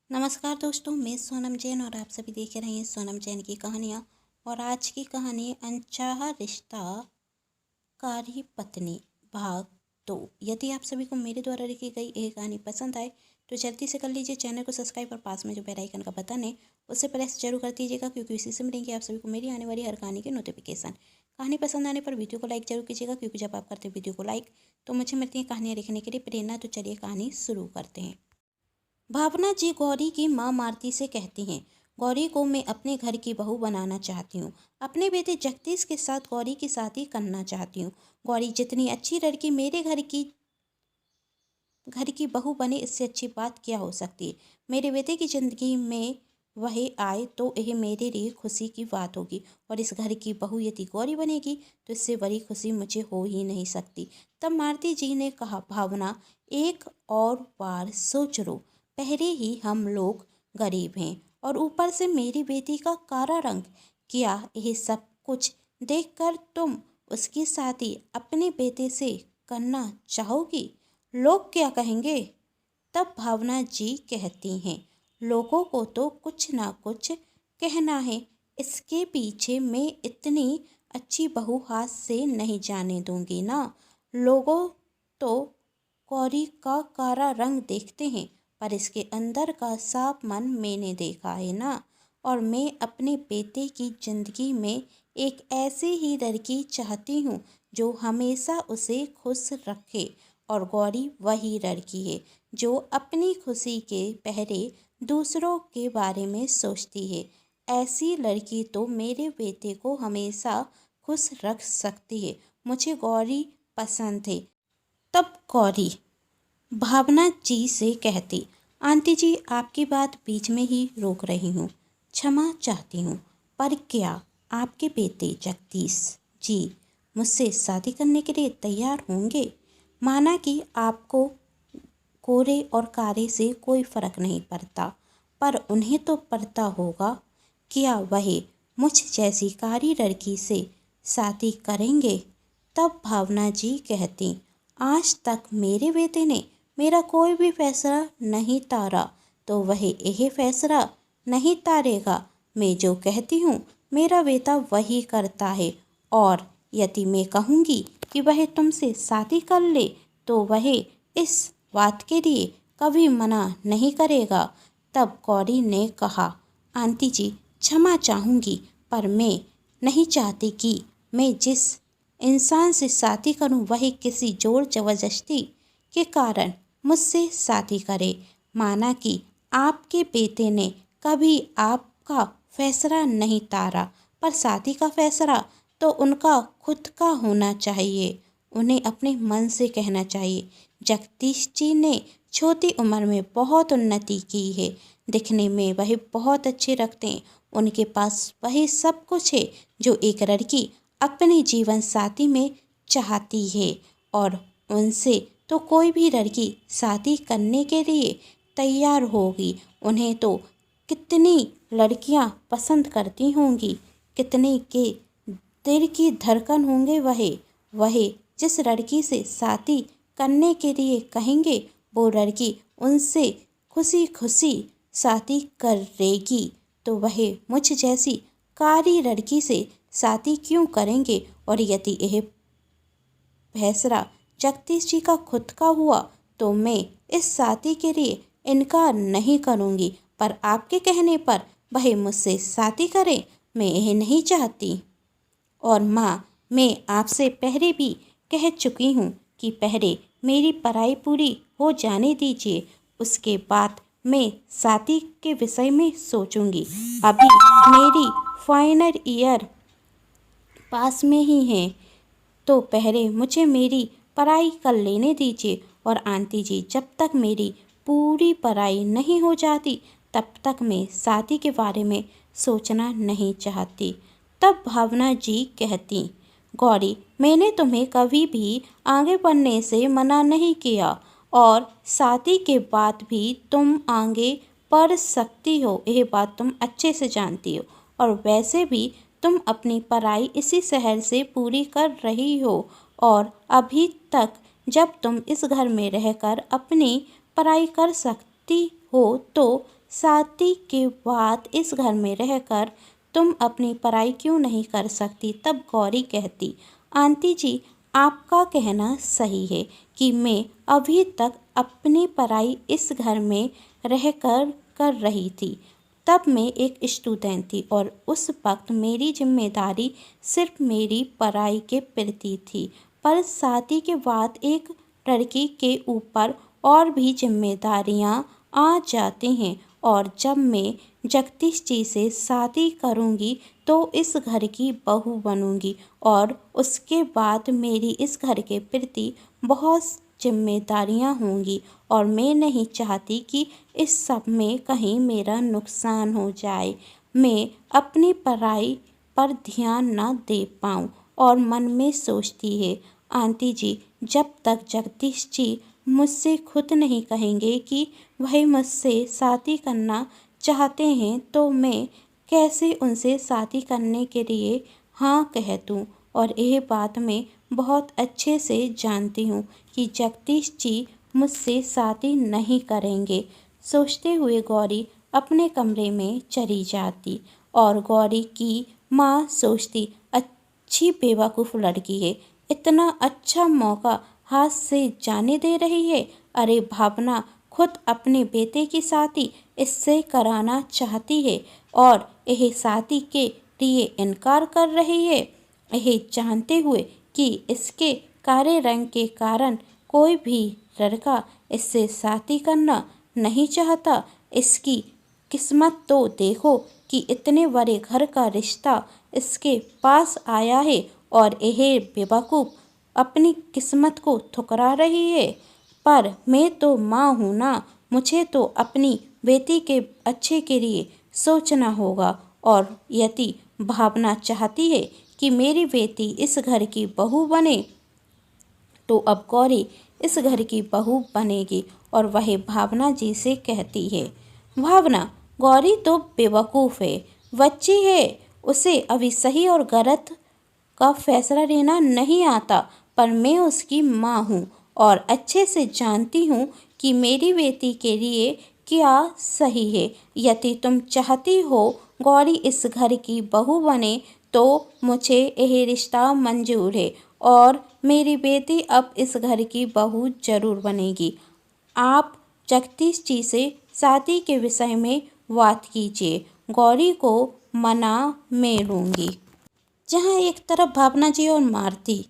नमस्कार दोस्तों, मैं सोनम जैन और आप सभी देख रहे हैं सोनम जैन की कहानियाँ। और आज की कहानी अनचाहा रिश्ता कारी पत्नी भाग 2। यदि आप सभी को मेरे द्वारा लिखी गई यह कहानी पसंद आए तो जल्दी से कर लीजिए चैनल को सब्सक्राइब और पास में जो बेल आइकन का बटन है उसे प्रेस जरूर कर दीजिएगा, क्योंकि इसी से मिलेंगे आप सभी को मेरी आने वाली हर कहानी की नोटिफिकेशन। कहानी पसंद आने पर वीडियो को लाइक जरूर कीजिएगा, क्योंकि जब आप करते हैं वीडियो को लाइक तो मुझे मिलती है कहानियाँ लिखने के लिए प्रेरणा। तो चलिए कहानी शुरू करते हैं। भावना जी गौरी की माँ मारती से कहती हैं, गौरी को मैं अपने घर की बहू बनाना चाहती हूँ। अपने बेटे जगदीश के साथ गौरी की शादी करना चाहती हूँ। गौरी जितनी अच्छी लड़की मेरे घर की बहू बने, इससे अच्छी बात क्या हो सकती है। मेरे बेटे की ज़िंदगी में वह आए तो यह मेरे लिए खुशी की बात होगी, और इस घर की बहू यदि गौरी बनेगी तो इससे बड़ी खुशी मुझे हो ही नहीं सकती। तब मारती जी ने कहा, भावना एक और बार सोच लो। पहले ही हम लोग गरीब हैं और ऊपर से मेरी बेटी का काला रंग। क्या यह सब कुछ देखकर तुम उसकी शादी अपने बेटे से करना चाहोगी? लोग क्या कहेंगे? तब भावना जी कहती हैं, लोगों को तो कुछ ना कुछ कहना है। इसके पीछे मैं इतनी अच्छी बहू हाथ से नहीं जाने दूंगी ना। लोगों तो कौरी का काला रंग देखते हैं, पर इसके अंदर का साफ मन मैंने देखा है ना। और मैं अपने बेटे की जिंदगी में एक ऐसी ही लड़की चाहती हूँ जो हमेशा उसे खुश रखे। और गौरी वही लड़की है जो अपनी खुशी के पहले दूसरों के बारे में सोचती है। ऐसी लड़की तो मेरे बेटे को हमेशा खुश रख सकती है। मुझे गौरी पसंद है। तब गौरी भावना जी से कहती, आंटी जी आपकी बात बीच में ही रोक रही हूँ, क्षमा चाहती हूँ, पर क्या आपके बेटे जगदीश जी मुझसे शादी करने के लिए तैयार होंगे? माना कि आपको गोरे और कारे से कोई फर्क नहीं पड़ता, पर उन्हें तो पड़ता होगा। क्या वह मुझ जैसी कारी लड़की से शादी करेंगे? तब भावना जी कहती, आज तक मेरे बेटे ने मेरा कोई भी फैसला नहीं तारा, तो वह यह फैसला नहीं तारेगा। मैं जो कहती हूँ मेरा बेटा वही करता है, और यदि मैं कहूँगी कि वह तुमसे शादी कर ले तो वह इस बात के लिए कभी मना नहीं करेगा। तब गौरी ने कहा, आंटी जी क्षमा चाहूँगी, पर मैं नहीं चाहती कि मैं जिस इंसान से शादी करूं वह किसी जोर जबरदस्ती के कारण मुझसे शादी करे। माना कि आपके बेटे ने कभी आपका फैसला नहीं तारा, पर शादी का फैसला तो उनका खुद का होना चाहिए। उन्हें अपने मन से कहना चाहिए। जगदीश जी ने छोटी उम्र में बहुत उन्नति की है। दिखने में वह बहुत अच्छे लगते हैं। उनके पास वही सब कुछ है जो एक लड़की अपने जीवन साथी में चाहती है, और उनसे तो कोई भी लड़की शादी करने के लिए तैयार होगी। उन्हें तो कितनी लड़कियां पसंद करती होंगी, कितने के दिल की धड़कन होंगे वह जिस लड़की से शादी करने के लिए कहेंगे वो लड़की उनसे खुशी खुशी शादी करेगी। तो वह मुझ जैसी कारी लड़की से शादी क्यों करेंगे? और यदि यह फैसला जगदीश जी का खुद का हुआ तो मैं इस शादी के लिए इनकार नहीं करूँगी, पर आपके कहने पर वह मुझसे शादी करें, मैं यह नहीं चाहती। और माँ, मैं आपसे पहले भी कह चुकी हूँ कि पहले मेरी पढ़ाई पूरी हो जाने दीजिए, उसके बाद मैं शादी के विषय में सोचूंगी। अभी मेरी फाइनल ईयर पास में ही है, तो पहले मुझे मेरी पढ़ाई कर लेने दीजिए। और आंटी जी जब तक मेरी पूरी पढ़ाई नहीं हो जाती तब तक मैं शादी के बारे में सोचना नहीं चाहती। तब भावना जी कहती, गौरी मैंने तुम्हें कभी भी आगे बढ़ने से मना नहीं किया, और शादी के बाद भी तुम आगे बढ़ सकती हो, यह बात तुम अच्छे से जानती हो। और वैसे भी तुम अपनी पढ़ाई इसी शहर से पूरी कर रही हो, और अभी तक जब तुम इस घर में रहकर अपनी पढ़ाई कर सकती हो तो शादी के बाद इस घर में रहकर तुम अपनी पढ़ाई क्यों नहीं कर सकती? तब गौरी कहती, आंटी जी आपका कहना सही है कि मैं अभी तक अपनी पढ़ाई इस घर में रहकर कर रही थी। तब मैं एक स्टूडेंट थी और उस वक्त मेरी जिम्मेदारी सिर्फ मेरी पढ़ाई के प्रति थी। पर शादी के बाद एक लड़की के ऊपर और भी जिम्मेदारियां आ जाती हैं और जब मैं जगदीश जी से शादी करूंगी तो इस घर की बहू बनूंगी और उसके बाद मेरी इस घर के प्रति बहुत जिम्मेदारियां होंगी और मैं नहीं चाहती कि इस सब में कहीं मेरा नुकसान हो जाए, मैं अपनी पढ़ाई पर ध्यान न दे पाऊँ। और मन में सोचती है, आंटी जी जब तक जगदीश जी मुझसे खुद नहीं कहेंगे कि वह मुझसे शादी करना चाहते हैं तो मैं कैसे उनसे शादी करने के लिए हाँ कह दूँ। और यह बात मैं बहुत अच्छे से जानती हूँ कि जगदीश जी मुझसे शादी नहीं करेंगे। सोचते हुए गौरी अपने कमरे में चली जाती और गौरी की माँ सोचती, अच्छी बेवकूफ़ लड़की है, इतना अच्छा मौका हाथ से जाने दे रही है। अरे भावना खुद अपने बेटे की शादी इससे कराना चाहती है और यह शादी के लिए इनकार कर रही है, यह जानते हुए कि इसके काले रंग के कारण कोई भी लड़का इससे शादी करना नहीं चाहता। इसकी किस्मत तो देखो कि इतने बड़े घर का रिश्ता इसके पास आया है और यह बेवकूफ़ अपनी किस्मत को ठुकरा रही है। पर मैं तो माँ हूँ ना, मुझे तो अपनी बेटी के अच्छे के लिए सोचना होगा और यदि भावना चाहती है कि मेरी बेटी इस घर की बहू बने तो अब गौरी इस घर की बहू बनेगी। और वह भावना जी से कहती है, भावना गौरी तो बेवकूफ़ है, बच्ची है, उसे अभी सही और गलत का फैसला लेना नहीं आता। पर मैं उसकी माँ हूँ और अच्छे से जानती हूँ कि मेरी बेटी के लिए क्या सही है। यदि तुम चाहती हो गौरी इस घर की बहू बने तो मुझे यह रिश्ता मंजूर है और मेरी बेटी अब इस घर की बहू जरूर बनेगी। आप जगदीश जी से शादी के विषय में बात कीजिए, गौरी को मना मैं लूँगी। जहाँ एक तरफ भावना जी और मारती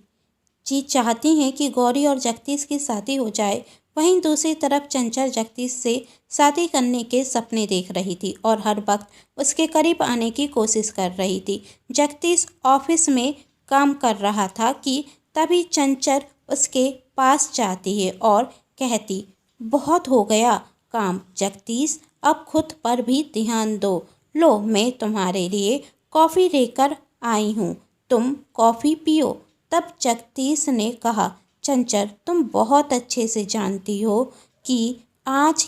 जी चाहती हैं कि गौरी और जगदीश की शादी हो जाए, वहीं दूसरी तरफ चंचल जगदीश से शादी करने के सपने देख रही थी और हर वक्त उसके करीब आने की कोशिश कर रही थी। जगदीश ऑफिस में काम कर रहा था कि तभी चंचल उसके पास जाती है और कहती, बहुत हो गया काम जगदीश, अब खुद पर भी ध्यान दो। लो मैं तुम्हारे लिए कॉफ़ी लेकर आई हूँ, तुम कॉफ़ी पियो। तब जगदीश ने कहा, चंचल तुम बहुत अच्छे से जानती हो कि आज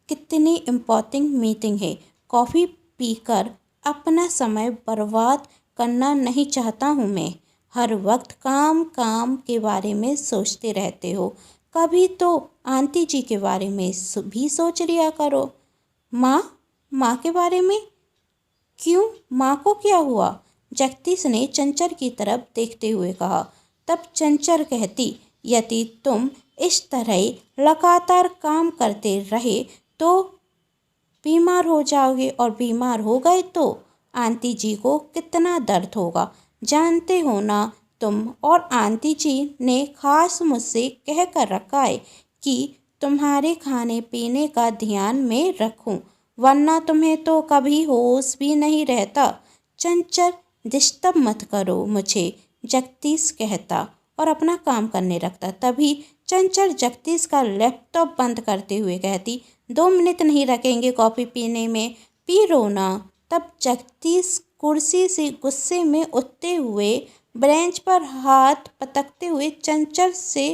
कितनी इम्पोर्टेंट मीटिंग है, कॉफ़ी पीकर अपना समय बर्बाद करना नहीं चाहता हूँ मैं। हर वक्त काम काम के बारे में सोचते रहते हो, कभी तो आंटी जी के बारे में भी सोच लिया करो। माँ के बारे में क्यों, माँ को क्या हुआ? जगदीश ने चंचल की तरफ देखते हुए कहा। तब चंचल कहती, यदि तुम इस तरह लगातार काम करते रहे तो बीमार हो जाओगे और बीमार हो गए तो आंटी जी को कितना दर्द होगा, जानते हो ना तुम। और आंटी जी ने खास मुझसे कह कर रखा है कि तुम्हारे खाने पीने का ध्यान मैं रखूं, वरना तुम्हें तो कभी होश भी नहीं रहता। चंचल डिस्टर्ब मत करो मुझे, जगदीश कहता और अपना काम करने लगता। तभी चंचल जगदीश का लैपटॉप बंद करते हुए कहती, 2 मिनट नहीं रखेंगे कॉफ़ी पीने में, पी लो ना। तब जगदीश कुर्सी से गुस्से में उठते हुए बेंच पर हाथ पटकते हुए चंचल से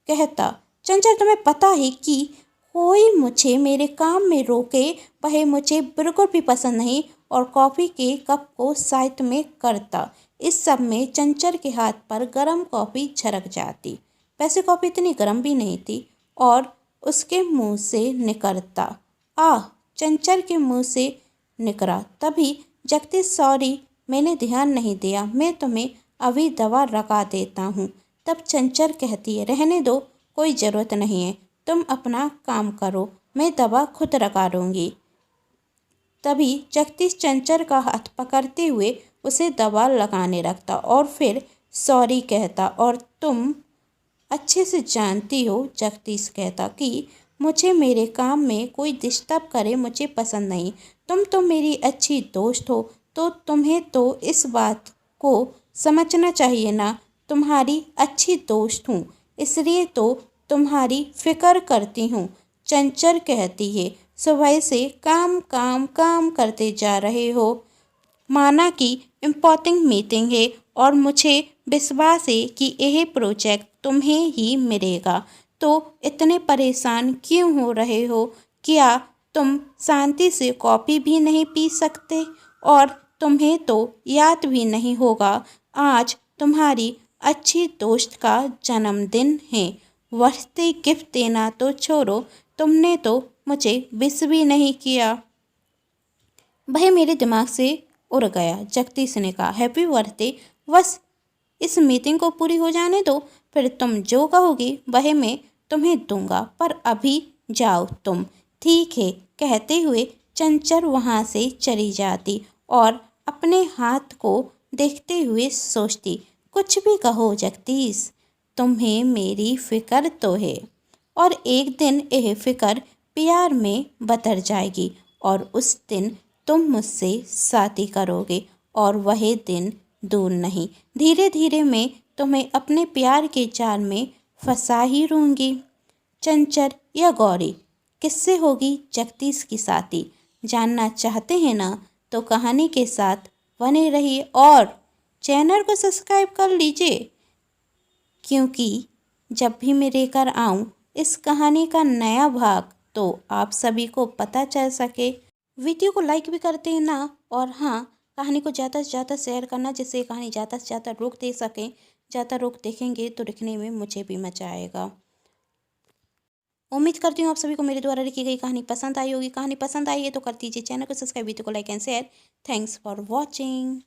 कहता, चंचल तुम्हें पता है कि कोई मुझे मेरे काम में रोके वह मुझे बिल्कुल भी पसंद नहीं और कॉफ़ी के कप को साइड में करता। इस सब में चंचल के हाथ पर गर्म कॉफ़ी छलक जाती। वैसे कॉफ़ी इतनी गर्म भी नहीं थी और उसके मुंह से निकलता, आह चंचल के मुंह से निकला। तभी जगदीश, सॉरी, मैंने ध्यान नहीं दिया, मैं तुम्हें अभी दवा लगा देता हूँ। तब चंचल कहती है, रहने दो, कोई ज़रूरत नहीं है, तुम अपना काम करो, मैं दवा खुद लगा लूँगी। तभी जगदीश चंचल का हाथ पकड़ते हुए उसे दवा लगाने लगता और फिर सॉरी कहता। और तुम अच्छे से जानती हो, जगदीश कहता, कि मुझे मेरे काम में कोई डिस्टर्ब करे मुझे पसंद नहीं। तुम तो मेरी अच्छी दोस्त हो, तो तुम्हें तो इस बात को समझना चाहिए ना। तुम्हारी अच्छी दोस्त हूँ, इसलिए तो तुम्हारी फिक्र करती हूँ। चंचल कहती है, सुबह से काम काम काम करते जा रहे हो, माना कि इम्पोर्टेंट मीटिंग है और मुझे विश्वास है कि यह प्रोजेक्ट तुम्हें ही मिलेगा, तो इतने परेशान क्यों हो रहे हो? क्या तुम शांति से कॉफ़ी भी नहीं पी सकते? और तुम्हें तो याद भी नहीं होगा, आज तुम्हारी अच्छी दोस्त का जन्मदिन है। बर्थडे गिफ्ट देना तो छोड़ो, तुमने तो मुझे विश भी नहीं किया। वह मेरे दिमाग से उड़ गया। जगदीश ने कहा, हैप्पी बर्थडे, बस इस मीटिंग को पूरी हो जाने दो, फिर तुम जो कहोगी वह मैं तुम्हें दूंगा, पर अभी जाओ तुम। ठीक है, कहते हुए चंचल वहाँ से चली जाती और अपने हाथ को देखते हुए सोचती, कुछ भी कहो जगदीश, तुम्हें मेरी फिक्र तो है, और एक दिन यह फिक्र प्यार में बदल जाएगी और उस दिन तुम मुझसे शादी करोगे, और वह दिन दूर नहीं। धीरे धीरे मैं तुम्हें अपने प्यार के जाल में फंसा ही रहूँगी। चंचल या गौरी, किससे होगी जगदीश की शादी? जानना चाहते हैं ना, तो कहानी के साथ बने रहिए और चैनल को सब्सक्राइब कर लीजिए, क्योंकि जब भी मैं लेकर आऊँ इस कहानी का नया भाग, तो आप सभी को पता चल सके। वीडियो को लाइक भी करते हैं ना, और हाँ, कहानी को ज़्यादा से ज़्यादा शेयर करना, जिससे कहानी ज़्यादा से ज़्यादा लोग देख सकें। ज़्यादा लोग देखेंगे तो लिखने में मुझे भी मज़ा आएगा। उम्मीद करती हूँ आप सभी को मेरे द्वारा लिखी गई कहानी पसंद आई होगी। कहानी पसंद आई है तो कर दीजिए चैनल को सब्सक्राइब, वीडियो को like and share. Thanks for watching.